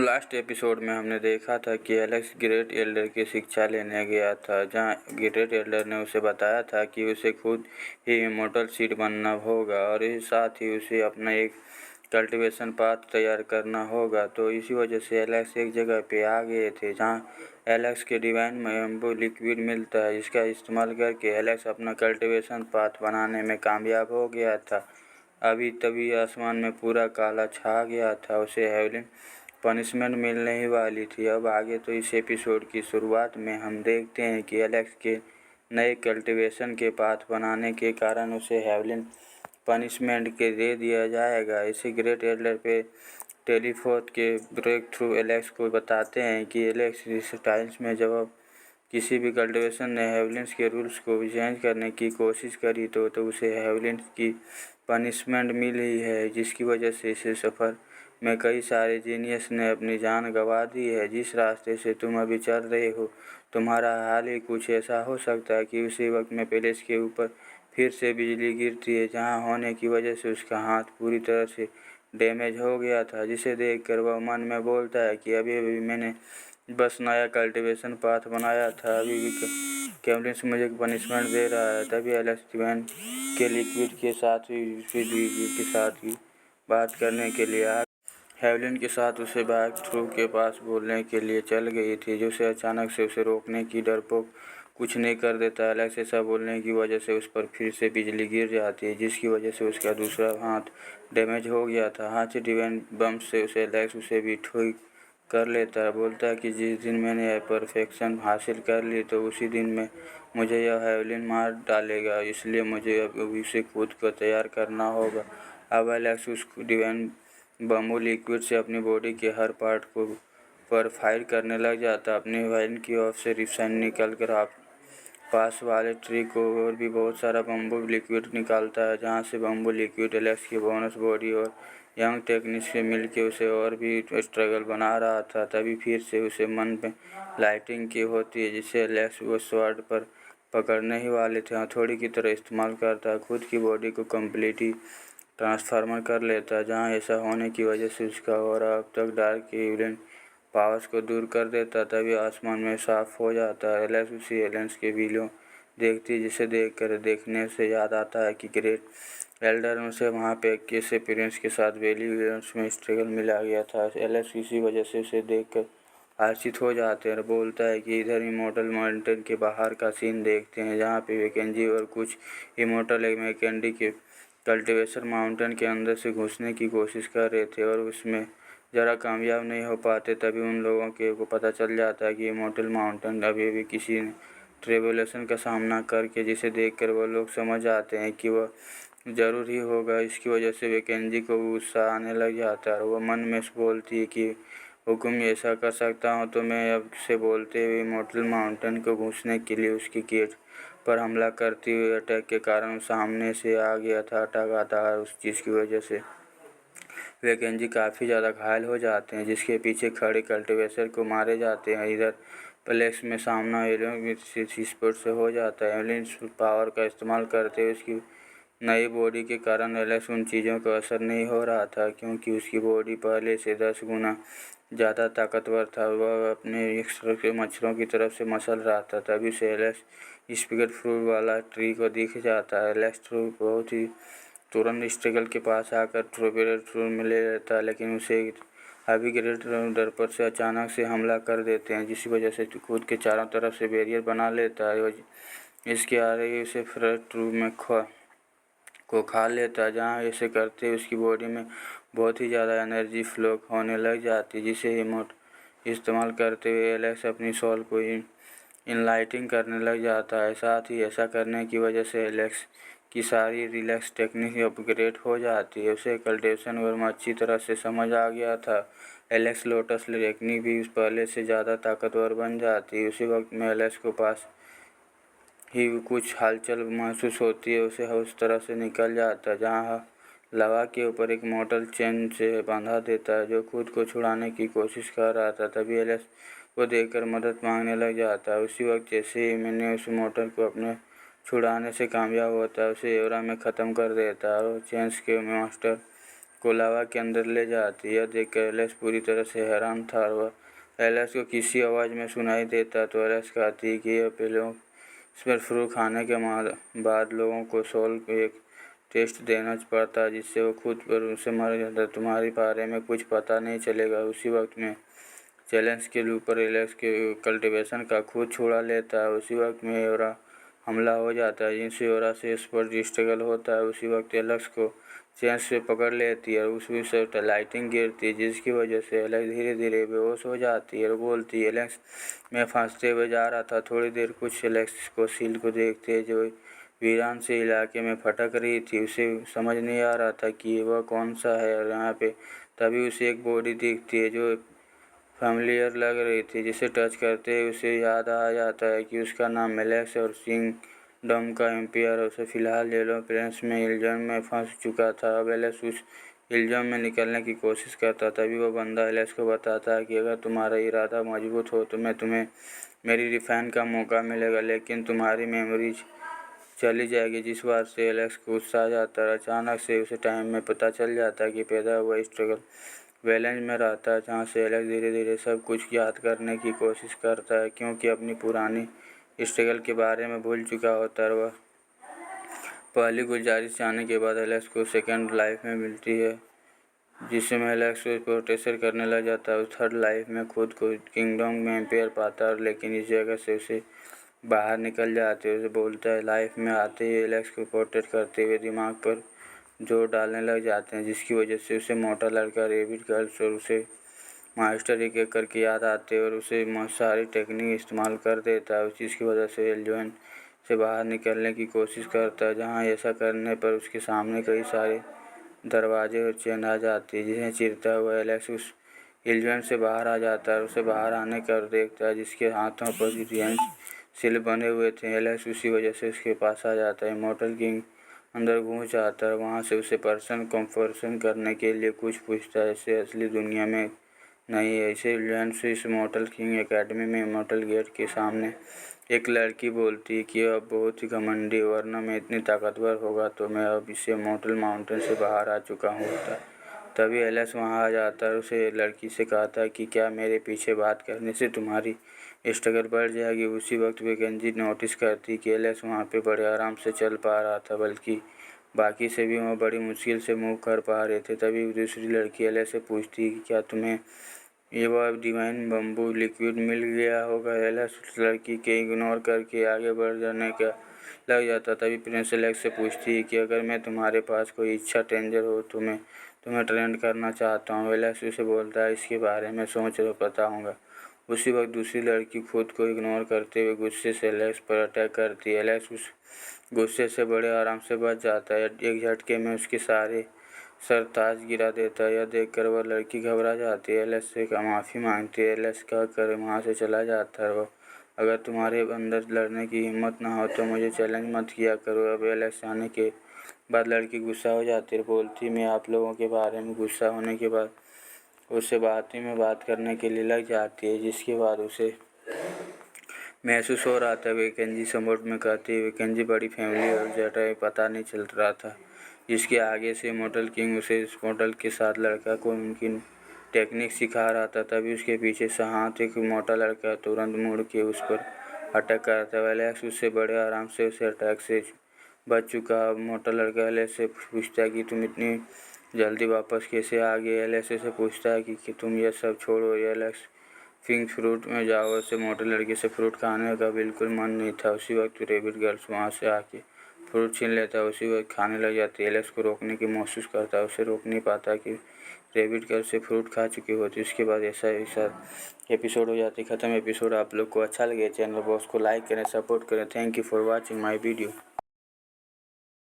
Last episode में हमने देखा था कि एलेक्स ग्रेट एल्डर की शिक्षा लेने गया था, जहां ग्रेट एल्डर ने उसे बताया था कि उसे खुद ही इमॉर्टल सीड बनना होगा और इस साथ ही उसे अपना एक कल्टीवेशन पाथ तैयार करना होगा। तो इसी वजह से एलेक्स एक जगह पे आ गए थे जहां एलेक्स के डिवाइन मैम्बो लिक्विड मिलता है, जिसका इस्तेमाल करके एलेक्स अपना कल्टीवेशन पाथ बनाने में कामयाब हो गया था। अभी तभी आसमान में पूरा काला छा गया था, उसे हेवलिन पनिशमेंट मिलने ही वाली थी। अब आगे तो इस एपिसोड की शुरुआत में हम देखते हैं कि एलेक्स के नए कल्टीवेशन के पाथ बनाने के कारण उसे हेवलिन पनिशमेंट के दे दिया जाएगा। इसे ग्रेट एल्डर पे टेलीफोर्थ के ब्रेक थ्रू एलेक्स को बताते हैं कि एलेक्स इस टाइम्स में जब किसी भी कल्टीवेशन ने हेवलिन्स के रूल्स को चेंज करने की कोशिश करी तो उसे हेवलिन्स की पनिशमेंट मिली है, जिसकी वजह से इस सफ़र में कई सारे जीनियस ने अपनी जान गंवा दी है। जिस रास्ते से तुम अभी चल रहे हो, तुम्हारा हाल ही कुछ ऐसा हो सकता है कि उसी वक्त में पैलेस के ऊपर फिर से बिजली गिरती है, जहां होने की वजह से उसका हाथ पूरी तरह से डैमेज हो गया था। जिसे देखकर वह मन में बोलता है कि अभी अभी मैंने बस नया कल्टीवेशन पाथ बनाया था, अभी भी कैमलिन्स मुझे पनिशमेंट दे रहा है। तभी एलेक्स डिवाइन के लिक्विड के साथ ही बात करने के लिए हेवलिन के साथ उसे बैक थ्रू के पास बोलने के लिए चल गई थी, जो उसे अचानक से उसे रोकने की डरपोक कुछ नहीं कर देता। एलेक्स ऐसा बोलने की वजह से उस पर फिर से बिजली गिर जाती है, जिसकी वजह से उसका दूसरा हाथ डैमेज हो गया था। हाथ से डिवाइन बम से एलेक्स उसे भी ठीक कर लेता है। बोलता है कि जिस दिन मैंने परफेक्शन हासिल कर ली तो उसी दिन में मुझे यह हेवलिन मार डालेगा, इसलिए मुझे अब उसे खुद को तैयार करना होगा। अब एलेक्स उस डिवाइन बम्बू लिक्विड से अपनी बॉडी के हर पार्ट को पर फायर करने लग जाता। अपनी वाइन की ऑफ से रिफाइन निकल कर आप पास वाले ट्री को और भी बहुत सारा बम्बू लिक्विड निकालता है, जहां से बम्बू लिक्विड एलेक्स की बोनस बॉडी और यंग टेक्निक से मिलकर उसे और भी स्ट्रगल बना रहा था। तभी फिर से उसे मन में लाइटिंग की होती है, जिसे एलेक्स वो स्वॉर्ड पर पकड़ने ही वाले थे हथौड़ी की तरह इस्तेमाल करता है। खुद की बॉडी को कम्प्लीटली ट्रांसफार्मर कर लेता है, जहां ऐसा होने की वजह से उसका और अब तक डार्क इवेंट पावर्स को दूर कर देता। तभी आसमान में साफ हो जाता है। एलेक्स उसी एलियंस के वीडियो देखती है, जिसे देखने से याद आता है कि ग्रेट एल्डर उसे वहां पे कैसे प्रिंस के साथ वैली विलियम्स में स्ट्रगल मिला गया था। एलेक्स इसी वजह से उसे देखकर आश्चर्य हो जाते हैं और बोलता है कि इधर इमॉर्टल माउंटेन के बाहर का सीन देखते हैं, जहाँ पे वैकेंजी और कुछ इमॉर्टल मैकेंडी के कल्टीवेशन माउंटेन के अंदर से घुसने की कोशिश कर रहे थे और उसमें ज़रा कामयाब नहीं हो पाते। तभी उन लोगों को पता चल जाता है कि इमॉर्टल माउंटेन अभी भी किसी ट्रिब्यूलेशन का सामना करके, जिसे देखकर वो लोग समझ आते हैं कि वह ज़रूर ही होगा। इसकी वजह से वैकेंजी को गुस्सा आने लग जाता है और वह मन में बोलती है कि हुक्म ऐसा कर सकता हूँ तो मैं अब से बोलते हुए इमॉर्टल माउंटेन को घुसने के लिए उसकी गेट पर हमला करती हुई अटैक के कारण सामने से आ गया था। अटैक आता है उस चीज़ की वजह से वैकेंजी काफ़ी ज़्यादा घायल हो जाते हैं, जिसके पीछे खड़े कल्टीवेटर को मारे जाते हैं। इधर प्लेक्स में सामना एलियन स्पीड से हो जाता है। एलियन पावर का इस्तेमाल करते हुए उसकी नई बॉडी के कारण एलेक्स उन चीज़ों का असर नहीं हो रहा था, क्योंकि उसकी बॉडी पहले से 10 गुना ज़्यादा ताकतवर था। वह अपने एक्स्ट्रा के मच्छरों की तरफ से मसल रहा था। तभी से एलेक्स स्पिगेट फ्रूट वाला ट्री को दिख जाता है। एलेक्स बहुत ही तुरंत स्ट्रगल के पास आकर स्ट्रॉबेरी फ्रूट में ले लेता है, लेकिन उसे अभी ग्रेट डरपर से अचानक से हमला कर देते हैं, जिस वजह से खुद के चारों तरफ से बैरियर बना लेता है। इसके आगे उसे फ्रंट रूम में को खा लेता है, जहाँ ऐसे करते उसकी बॉडी में बहुत ही ज़्यादा एनर्जी फ्लो होने लग जाती है, जिसे रिमोट इस्तेमाल करते हुए एलेक्स अपनी सोल को इनलाइटिंग करने लग जाता है। साथ ही ऐसा करने की वजह से एलेक्स की सारी रिलैक्स टेक्निक अपग्रेड हो जाती है। उसे कल्टीवेशन वर्म अच्छी तरह से समझ आ गया था। एलेक्स लोटस टेक्निक भी पहले से ज़्यादा ताकतवर बन जाती है। उसी वक्त में एलेक्स को पास ही कुछ हलचल महसूस होती है। उसे उस तरह से निकल जाता है जहाँ लवा के ऊपर एक मोटर चेन से बांधा देता है, जो खुद को छुड़ाने की कोशिश कर रहा था। तभी एलेक्स को देखकर मदद मांगने लग जाता है। उसी वक्त जैसे ही मैंने उस मोटर को अपने छुड़ाने से कामयाब होता है, उसे एवरा में ख़त्म कर देता है और चेंस के मास्टर को लावा के अंदर ले जाती। यह देखकर एलेक्स पूरी तरह से हैरान था और वह एलेक्स को किसी आवाज़ में सुनाई देता तो एलेक्स कहती कि यह पहले इस पर फ्रूट खाने के बाद लोगों को सोल को एक टेस्ट देना पड़ता जिससे वो खुद पर उसे मर जाता। तुम्हारे बारे में कुछ पता नहीं चलेगा। उसी वक्त में चैलेंज के ऊपर एलेक्स के कल्टीवेशन का खुद छुड़ा लेता है। उसी वक्त में योरा हमला हो जाता है जिनसे योरा से इस पर स्ट्रगल होता है। उसी वक्त एलेक्स को चेन से पकड़ लेती है और उसी से लाइटिंग गिरती है जिसकी वजह से एलेक्स धीरे धीरे बेहोश हो जाती है और बोलती है एलेक्स मैं फंसते हुए जा रहा था। थोड़ी देर कुछ एलेक्स को सील को देखते हैं जो वीरान से इलाके में भटक रही थी। उसे समझ नहीं आ रहा था कि वह कौन सा है और यहाँ पे तभी उसे एक बॉडी दिखती है जो फैमिलियर लग रही थी जिसे टच करते ही उसे याद आ जाता है कि उसका नाम एलेक्स और किंगडम का एम्पायर उसे फिलहाल येलो प्रिंस में इल्जाम में फंस चुका था। अब एलेक्स उस इल्जाम में निकलने की कोशिश करता। तभी वह बंदा एलेक्स को बताता है कि अगर तुम्हारा इरादा मजबूत हो तो मैं तुम्हें मेरी रिफाइन का मौका मिलेगा लेकिन तुम्हारी मेमोरीज चली जाएगी। जिस बात से एलेक्स को गुस्सा आ जाता है। अचानक से उसे टाइम में पता चल जाता है कि पैदा हुआ स्ट्रगल वैलेंस में रहता है जहाँ से एलेक्स धीरे धीरे सब कुछ याद करने की कोशिश करता है क्योंकि अपनी पुरानी स्ट्रगल के बारे में भूल चुका होता है। वह पहली गुजारिश जाने के बाद एलेक्स को सेकेंड लाइफ में मिलती है जिसमें एलेक्स को प्रोटेक्शन करने लग जाता है। थर्ड लाइफ में खुद को किंगडम में एम्पायर पाता है लेकिन इस जगह से उसे बाहर निकल जाते हैं। उसे बोलता है लाइफ में आते ही एलेक्स को प्रोटेक्ट करते हुए दिमाग पर जोर डालने लग जाते हैं जिसकी वजह से उसे मोटा लड़का रेबिट गर्ल्स और उसे मास्टर एक एक करके याद आते हैं और उसे सारी टेक्निक इस्तेमाल कर देता है। उस चीज़ की वजह से एल्जोन से बाहर निकलने की कोशिश करता है जहाँ ऐसा करने पर उसके सामने कई सारे दरवाजे और चेन आ जाती है जिन्हें चीरता हुआ एलेक्स उस इल्जन से बाहर आ जाता है। उसे बाहर आने कर देखता है जिसके हाथों पर रियंस सील बने हुए थे। एलेक्स उसी वजह से उसके पास आ जाता है। इमॉर्टल किंग अंदर घुस जाता है। वहाँ से उसे पर्सन कंफर्सन करने के लिए कुछ पूछता है इसे असली दुनिया में नहीं है। इसे इल्जन से इस इमॉर्टल किंग एकेडमी में इमॉर्टल गेट के सामने एक लड़की बोलती है कि अब बहुत ही घमंडी वरना मैं इतनी ताकतवर होगा तो मैं अब इसे इमॉर्टल माउंटेन से बाहर आ चुका हूँ। तभी एलेक्स वहाँ आ जाता है और उसे लड़की से कहता है कि क्या मेरे पीछे बात करने से तुम्हारी स्ट्रगल बढ़ जाएगी। उसी वक्त वैकेंसी नोटिस करती कि एलेक्स वहाँ पे बड़े आराम से चल पा रहा था बल्कि बाकी से भी वह बड़ी मुश्किल से मूव कर पा रहे थे। तभी दूसरी लड़की एलेक्स से पूछती है कि क्या तुम्हें ये वह डिवाइन बम्बू लिक्विड मिल गया होगा। एलेक्स उस लड़की के इग्नोर करके आगे बढ़ जाने का लग जाता। तभी प्रिंस एलेक्स से पूछती है कि अगर मैं तुम्हारे पास कोई इच्छा टेंजर हो तो मैं तुम्हें ट्रेंड करना चाहता हूँ। एलेक्स उसे बोलता है इसके बारे में सोच कर बताऊँगा। उसी वक्त दूसरी लड़की खुद को इग्नोर करते हुए गुस्से से एलेक्स पर अटैक करती है। एलेक्स उस गुस्से से बड़े आराम से बच जाता है। एक झटके में उसके सारे सरताज गिरा देता है। यह देखकर वह लड़की घबरा जाती है। एलेक्स से माफ़ी मांगती है। एलेक्स कहकर वहाँ से चला जाता है। वह अगर तुम्हारे अंदर लड़ने की हिम्मत ना हो तो मुझे चैलेंज मत किया करो। अब एलेक्स आने के बाद लड़की गुस्सा हो जाती है। बोलती मैं आप लोगों के बारे में गुस्सा होने के बाद उससे बात करने के लिए लग जाती है जिसके बाद उसे महसूस हो रहा था। वैकेंसी सपोर्ट में कहती है वैकेंसी बड़ी फैमिली और जटा पता नहीं चल रहा था जिसके आगे से इमॉर्टल किंग उसे इस मॉडल के साथ लड़का को उनकी टेक्निक सिखा रहा था। तभी उसके पीछे से हाथ एक मोटा लड़का तुरंत मुड़ के उस पर अटैक करता है। एलेक्स उससे बड़े आराम से उसे अटैक से बच चुका। मोटा लड़का एलेक्स से पूछता है कि तुम इतनी जल्दी वापस कैसे आ गए। एलेक्स से पूछता है कि तुम यह सब छोड़ो। एलेक्स पिंक फ्रूट में जाओ। उसे मोटे लड़के से फ्रूट खाने का बिल्कुल मन नहीं था। उसी वक्त रेबिट गर्ल्स वहाँ से आके फ्रूट छीन लेता है। उसी वक्त खाने लग जाती है। एलेक्स को रोकने की कोशिश करता है। उसे रोक नहीं पाता कि रेबिट गर्ल्स से फ्रूट खा चुकी होती। उसके बाद ऐसा एपिसोड हो जाती ख़त्म। एपिसोड आप लोग को अच्छा लगे चैनल बॉस को लाइक करें, सपोर्ट करें। Thank you for watching my video.